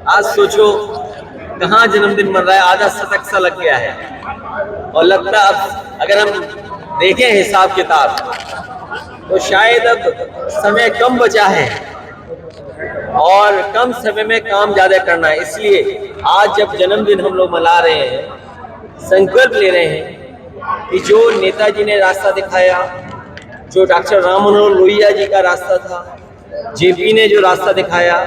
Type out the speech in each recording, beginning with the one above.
आज सोचो कहाँ जन्मदिन मन रहा है, आधा शतक सा लग गया है। और लगता अब अगर हम देखें हिसाब किताब तो शायद अब समय कम बचा है और कम समय में काम ज्यादा करना है। इसलिए आज जब जन्मदिन हम लोग मना रहे हैं, संकल्प ले रहे हैं कि जो नेताजी ने रास्ता दिखाया, जो डॉक्टर राम मनोहर लोहिया जी का रास्ता था, जेपी ने जो रास्ता दिखाया,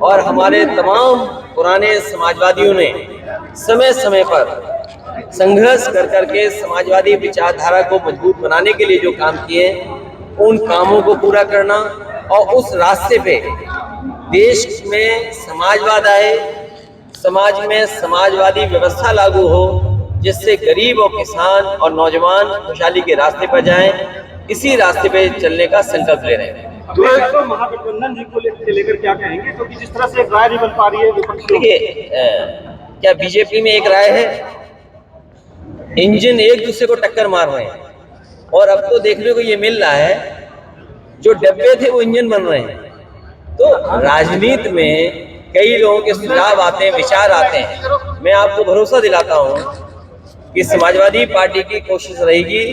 और हमारे तमाम पुराने समाजवादियों ने समय समय पर संघर्ष कर करके समाजवादी विचारधारा को मजबूत बनाने के लिए जो काम किए, उन कामों को पूरा करना और उस रास्ते पे देश में समाजवाद आए, समाज में समाजवादी व्यवस्था लागू हो, जिससे गरीब और किसान और नौजवान खुशहाली के रास्ते पर जाएं। इसी रास्ते पे चलने का संकल्प ले रहे हैं। तो महागठबंधन जी को लेकर क्या कहेंगे, क्योंकि जिस तरह से एक राय नहीं बन पा रही है विपक्षी। देखिए, क्या बीजेपी में एक राय है? इंजन एक दूसरे को टक्कर मार रहे हैं और अब तो देखने को ये मिल रहा है जो डब्बे थे वो इंजन बन रहे हैं। तो राजनीति में कई लोगों के सुझाव आते हैं, विचार आते हैं। मैं आपको भरोसा दिलाता हूं कि समाजवादी पार्टी की कोशिश रहेगी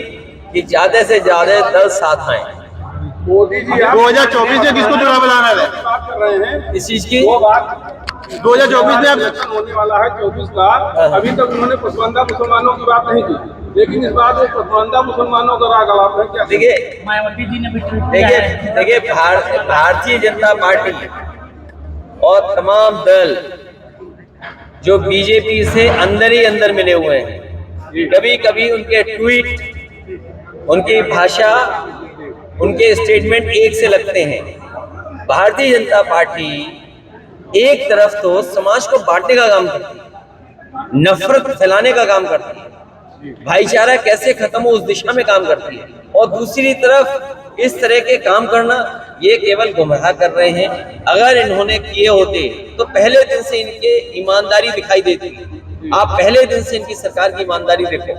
कि ज्यादा से ज्यादा दल साथ आए। मोदी जी 2024 में किसको चुनाव लाना है? बात कर रहे हैं इस चीज की 2024 में अब होने वाला है 24 लाख। अभी तक उन्होंने पसमानदा मुसलमानों की बात नहीं की, लेकिन इस बार वो पसमानदा मुसलमानों का राग अलाप है। क्या देखिए, मायावती जी ने भी ट्वीट किया है। देखिए भारतीय जनता पार्टी और तमाम दल जो बीजेपी से अंदर ही अंदर मिले हुए हैं, कभी कभी उनके ट्वीट, उनकी भाषा, उनके स्टेटमेंट एक से लगते हैं। भारतीय जनता पार्टी एक तरफ तो समाज को बांटने का काम करती है, नफरत फैलाने का काम करती है, भाईचारा कैसे खत्म हो उस दिशा में काम करती है, और दूसरी तरफ इस तरह के काम करना, ये केवल गुमराह कर रहे हैं। अगर इन्होंने किए होते तो पहले दिन से इनके ईमानदारी दिखाई देती। आप पहले दिन से इनकी सरकार की ईमानदारी देखो।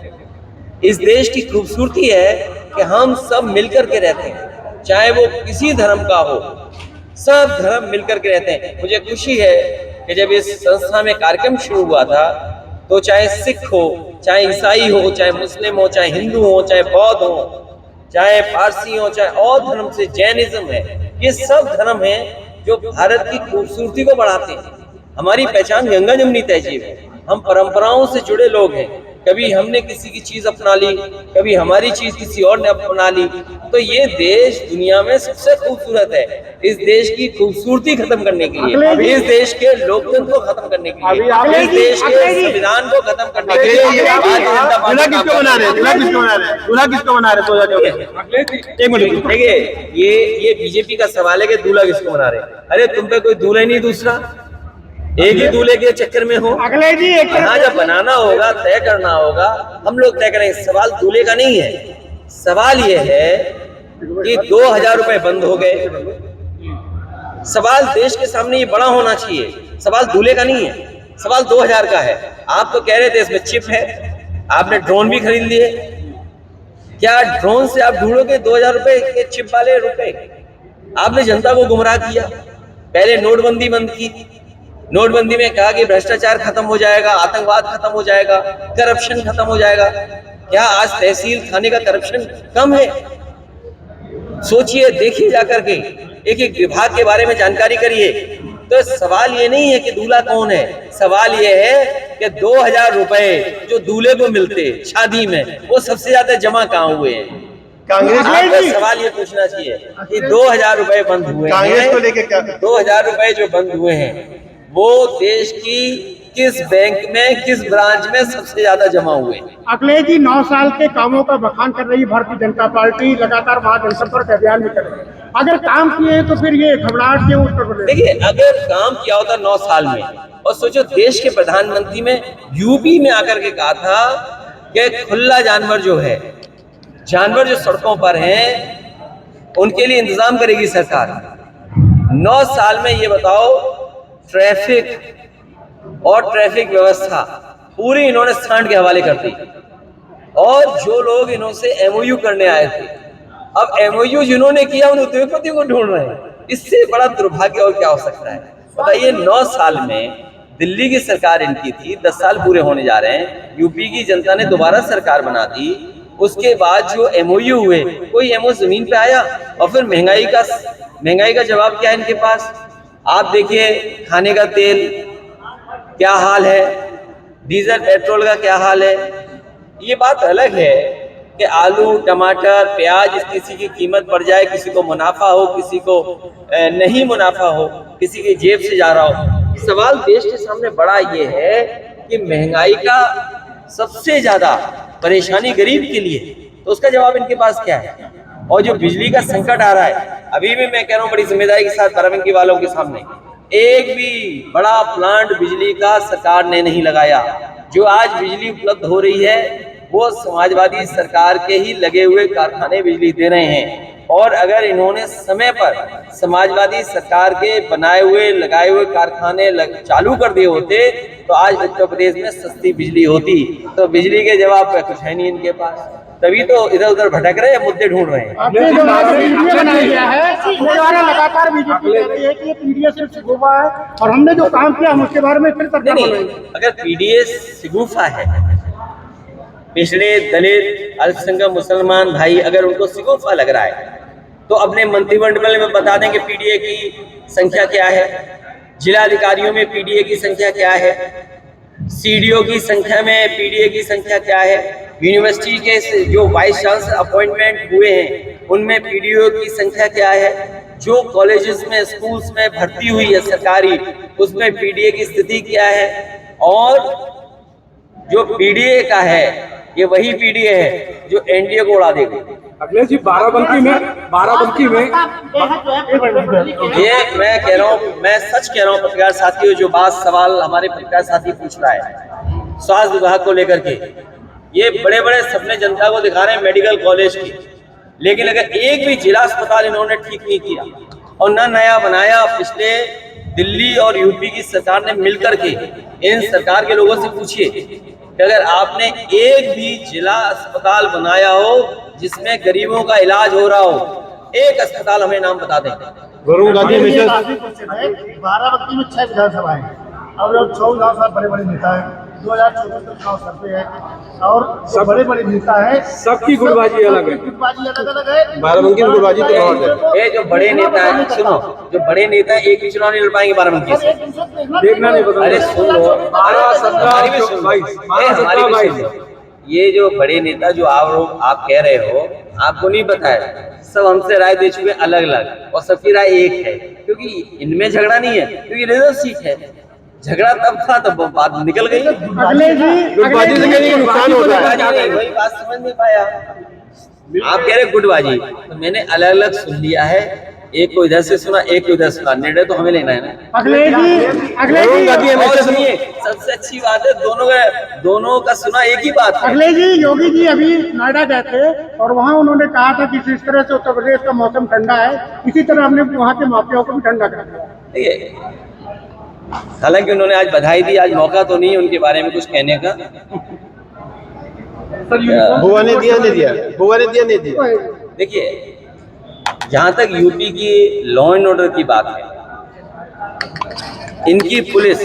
इस देश की खूबसूरती है कि हम सब मिलकर के रहते हैं, चाहे वो किसी धर्म का हो, सब धर्म मिलकर के रहते हैं। मुझे खुशी है कि जब इस संस्था में कार्यक्रम शुरू हुआ था तो चाहे सिख हो, चाहे ईसाई हो, चाहे मुस्लिम हो, चाहे हिंदू हो, चाहे बौद्ध हो, चाहे पारसी हो, चाहे और धर्म से जैनिज्म है, ये सब धर्म हैं जो भारत की खूबसूरती को बढ़ाते हैं। हमारी पहचान गंगा जमुनी तहजीब है। हम परंपराओं से जुड़े लोग हैं। कभी हमने किसी की चीज अपना ली, कभी हमारी चीज किसी और ने अपना ली। तो ये देश दुनिया में सबसे खूबसूरत है। इस देश की खूबसूरती खत्म करने के लिए, इस देश के लोकतंत्र को खत्म करने के लिए, इस देश के संविधान को खत्म करने के लिए दूल्हा किसको बना रहे हैं? दूल्हा किसको बना रहे हैं? एक मिनट देखिए, ये बीजेपी का सवाल है कि दूल्हा किसको बना रहे हैं। अरे तुम पे कोई दूल्हा ही नहीं, दूसरा एक ही दूल्हे के चक्कर में हो। अगले जी यहाँ जब बनाना होगा, तय करना होगा, हम लोग तय करेंगे। सवाल दूल्हे का नहीं है, सवाल ये है कि 2000 रुपए बंद हो गए। सवाल देश के सामने ये बड़ा होना चाहिए, सवाल दूल्हे का नहीं है, सवाल 2000 का है। आप तो कह रहे थे इसमें चिप है, आपने ड्रोन भी खरीद लिए। क्या ड्रोन से आप ढूंढोगे 2000 रुपए के चिप वाले रुपए? आपने जनता को गुमराह किया। पहले नोटबंदी बंद की, नोटबंदी में कहा कि भ्रष्टाचार खत्म हो जाएगा, आतंकवाद खत्म हो जाएगा, करप्शन खत्म हो जाएगा। क्या आज तहसील थाने का करप्शन कम है? सोचिए, देखिए जाकर के, एक एक विभाग के बारे में जानकारी करिए। तो सवाल ये नहीं है कि दूल्हा कौन है, सवाल ये है कि 2000 रुपए जो दूल्हे को मिलते शादी में, वो सबसे ज्यादा जमा कहाँ हुए हैं? कांग्रेस सवाल ये पूछना चाहिए कि 2000 रुपए बंद हुए कांग्रेस को लेके क्या? 2000 रुपए जो बंद हुए हैं वो देश की किस बैंक में, किस ब्रांच में सबसे ज्यादा जमा हुए? अखिलेश जी 9 साल के कामों का बखान कर रही भारतीय जनता पार्टी, लगातार महाजनसंपर्क अभियान भी कर रही है। अगर काम किए तो फिर ये घबराहट क्यों उत्तर प्रदेश? देखिए, अगर काम किया होता 9 साल में, और सोचो देश के प्रधानमंत्री में यूपी में आकर के कहा था कि खुला जानवर जो है, जानवर जो सड़कों पर हैं, उनके लिए इंतजाम करेगी सरकार। 9 साल में ये बताओ, ट्रैफिक और ट्रैफिक व्यवस्था पूरी इन्होंने सांड के हवाले कर दी। और जो लोग इन्होंने एमओयू करने आए थे, अब एमओयू जिन्होंने किया उन उद्योगपतियों को ढूंढ रहे हैं। इससे बड़ा दुर्भाग्य और क्या हो सकता है? बताइए 9 साल में दिल्ली की सरकार इनकी थी, 10 साल पूरे होने जा रहे हैं, यूपी की जनता ने दोबारा सरकार बना दी, उसके बाद जो MOU हुए, कोई MOU जमीन पे आया? और फिर महंगाई का जवाब क्या है इनके पास? आप देखिए खाने का तेल क्या हाल है, डीजल पेट्रोल का क्या हाल है। ये बात अलग है कि आलू टमाटर प्याज किसी की कीमत बढ़ जाए, किसी को मुनाफा हो, किसी को नहीं मुनाफा हो, किसी की जेब से जा रहा हो। सवाल देश के सामने बड़ा ये है कि महंगाई का सबसे ज्यादा परेशानी गरीब के लिए, तो उसका जवाब इनके पास क्या है? और जो बिजली का संकट आ रहा है, अभी भी मैं कह रहा हूँ बड़ी जिम्मेदारी के साथ बाराबंकी वालों के सामने, एक भी बड़ा प्लांट बिजली का सरकार ने नहीं लगाया। जो आज बिजली उपलब्ध हो रही है वो समाजवादी सरकार के ही लगे हुए कारखाने बिजली दे रहे हैं। और अगर इन्होंने समय पर समाजवादी सरकार के बनाए हुए लगाए हुए कारखाने चालू कर दिए होते तो आज उत्तर प्रदेश में सस्ती बिजली होती। तो बिजली के जवाब पे कुछ है नहीं इनके पास, तभी तो इधर उधर भटक रहे हैं, मुद्दे ढूंढ रहे हैं। आपने जो वीडियो बनाया गया है उसके द्वारा लगातार बीजेपी कह रही है कि ये पीडीएस सिर्फ शिगुफा है और हमने जो काम किया हम उसके बारे में फिर सरकार नहीं, अगर पीडीएस शिगुफा है, पिछड़े दलित अल्पसंख्यक मुसलमान भाई अगर उनको शिगुफा लग रहा है तो अपने मंत्रिमंडल में बता दें कि पीडीए की संख्या क्या है, जिला अधिकारियों में पीडीए की संख्या क्या है, सीडीओ की संख्या में पीडीए की संख्या क्या है, यूनिवर्सिटी के जो वाइस चांसलर अपॉइंटमेंट हुए हैं उनमें पीडीओ की संख्या क्या है, जो कॉलेजेस में स्कूल्स में भर्ती हुई है सरकारी उसमें पीडीए की स्थिति क्या है। और जो पीडीए का है ये वही पीडीए है जो एनडीए को उड़ा देगी। अखिलेश जी बाराबंकी में ये मैं कह रहा हूँ, मैं सच कह रहा हूँ पत्रकार साथियों, जो बात सवाल हमारे पत्रकार साथी पूछ रहा है स्वास्थ्य विभाग को लेकर के, ये बड़े बड़े सपने जनता को दिखा रहे हैं मेडिकल कॉलेज की, लेकिन अगर एक भी जिला अस्पताल इन्होंने ठीक नहीं किया और न नया बनाया। पिछले दिल्ली और यूपी की सरकार ने मिलकर के, इन सरकार के लोगों से पूछिए कि अगर आपने एक भी जिला अस्पताल बनाया हो जिसमें गरीबों का इलाज हो रहा हो, एक अस्पताल हमें नाम बता दें। वरुण गांधी बाराबंकी में 6 विधानसभाएं और 6 विधानसभा बड़े बड़े नेता है, 2024 का चुनाव सर पे है और सब बड़े बड़े नेता है, सबकी गुटबाजी अलग है, गुटबाजी अलग अलग है। बाराबंकी में गुटबाजी तो बहुत है। ये जो बड़े नेता हैं, सुनो, जो बड़े नेता हैं एक भी चुनाव नहीं लड़ पाएंगे बाराबंकी से, देखना नहीं पता। अरे सुन लो, 12, 17, 22 ये जो बड़े नेता जो आप कह रहे हो, आपको नहीं पता है, सब हमसे राय दे चुके अलग अलग और सबकी राय एक है, क्योंकि इनमें झगड़ा नहीं है, क्योंकि रिजर्व सीट है। झगड़ा तब था तो बात निकल गई। गुटबाजी से कहीं नुकसान होता है, वही बात समझ नहीं पाया। आप कह रहे गुटबाजी, तो मैंने अलग अलग सुन लिया है, एक को इधर से सुना, एक को इधर सुना, निर्णय तो हमें लेना है ना। अखिलेश जी और सुनिए, सबसे अच्छी बात है दोनों का सुना एक ही बात है। अखिलेश जी, योगी जी अभी नोएडा गए थे और वहाँ उन्होंने कहा था कि जिस तरह से उत्तर प्रदेश का मौसम ठंडा है इसी तरह हमने वहाँ के माफियाओं को भी ठंडा कर दिया। देखिए, हालांकि उन्होंने आज बधाई दी, आज मौका तो नहीं है उनके बारे में कुछ कहने का। बुआ ने दिया नहीं दिया। देखिए, जहां तक यूपी की लॉ एंड ऑर्डर की बात है, इनकी पुलिस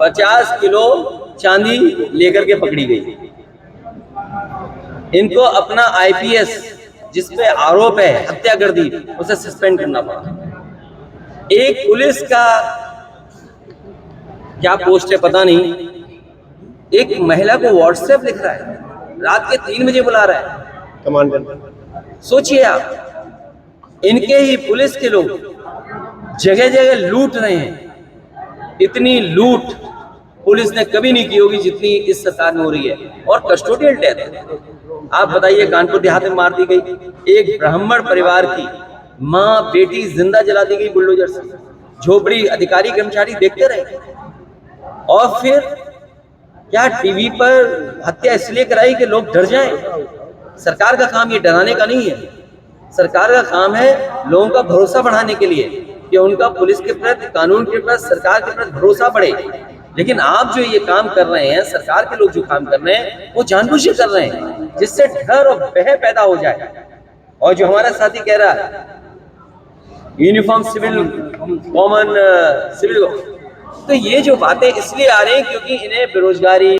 50 किलो चांदी लेकर के पकड़ी गई। इनको अपना आईपीएस जिस पे आरोप है हत्या कर दी, उसे सस्पेंड करना पड़ा। एक पुलिस का क्या पोस्ट है पता नहीं, एक महिला को व्हाट्सएप लिख रहा है, रात के 3 बजे बुला रहा है कमांडर। सोचिए आप, इनके ही पुलिस के लोग जगह जगह लूट रहे हैं। इतनी लूट पुलिस ने कभी नहीं की होगी जितनी इस सरकार में हो रही है। और कस्टोडियल डेथ, आप बताइए, कानपुर देहात में मार दी गई एक ब्राह्मण परिवार की माँ बेटी, जिंदा जला दी गई बुलडोजर से। झोपड़ी अधिकारी कर्मचारी देखते रहे। और फिर क्या टीवी पर हत्या इसलिए कराई कि लोग डर जाएं? सरकार का काम ये डराने का नहीं है। सरकार का काम है लोगों का भरोसा बढ़ाने के लिए कि उनका पुलिस के प्रति, कानून के प्रति, सरकार के प्रति भरोसा बढ़े। लेकिन आप जो ये काम कर रहे हैं, सरकार के लोग जो काम कर रहे हैं, वो जानबूझ के कर रहे हैं जिससे डर और भय पैदा हो जाए। और जो हमारा साथी कह रहा है यूनिफॉर्म सिविल कॉमन सिविल। तो ये जो बातें इसलिए आ रही हैं क्योंकि इन्हें बेरोजगारी